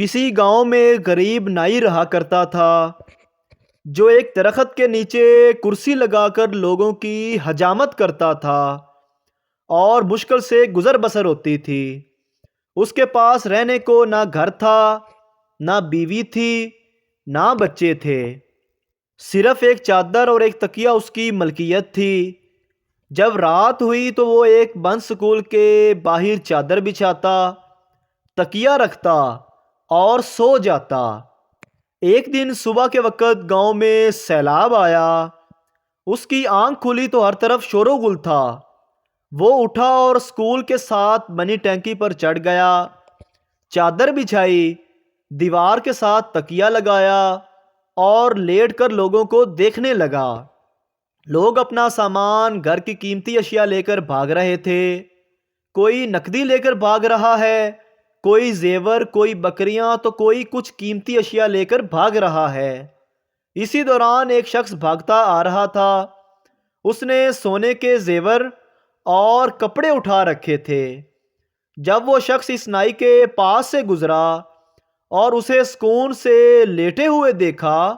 کسی گاؤں میں ایک غریب نائی رہا کرتا تھا جو ایک درخت کے نیچے کرسی لگا کر لوگوں کی حجامت کرتا تھا اور مشکل سے گزر بسر ہوتی تھی۔ اس کے پاس رہنے کو نہ گھر تھا، نہ بیوی تھی، نہ بچے تھے۔ صرف ایک چادر اور ایک تکیہ اس کی ملکیت تھی۔ جب رات ہوئی تو وہ ایک بند سکول کے باہر چادر بچھاتا، تکیہ رکھتا اور سو جاتا۔ ایک دن صبح کے وقت گاؤں میں سیلاب آیا۔ اس کی آنکھ کھلی تو ہر طرف شور و غل تھا۔ وہ اٹھا اور سکول کے ساتھ بنی ٹینکی پر چڑھ گیا، چادر بچھائی، دیوار کے ساتھ تکیہ لگایا اور لیٹ کر لوگوں کو دیکھنے لگا۔ لوگ اپنا سامان، گھر کی قیمتی اشیاء لے کر بھاگ رہے تھے۔ کوئی نقدی لے کر بھاگ رہا ہے، کوئی زیور، کوئی بکریاں، تو کوئی کچھ قیمتی اشیاء لے کر بھاگ رہا ہے۔ اسی دوران ایک شخص بھاگتا آ رہا تھا۔ اس نے سونے کے زیور اور کپڑے اٹھا رکھے تھے۔ جب وہ شخص اس نائی کے پاس سے گزرا اور اسے سکون سے لیٹے ہوئے دیکھا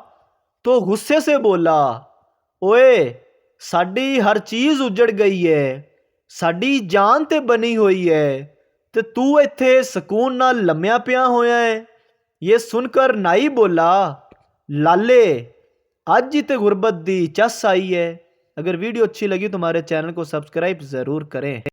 تو غصے سے بولا، اوئے، ساڈی ہر چیز اجڑ گئی ہے، ساڈی جان تے بنی ہوئی ہے تے تو ایتھے سکون نال لمیا پیا ہویا ہے۔ یہ سن کر نائی بولا، لالے، اج ہی تے غربت دی چس آئی ہے۔ اگر ویڈیو اچھی لگی تو ہمارے چینل کو سبسکرائب ضرور کریں۔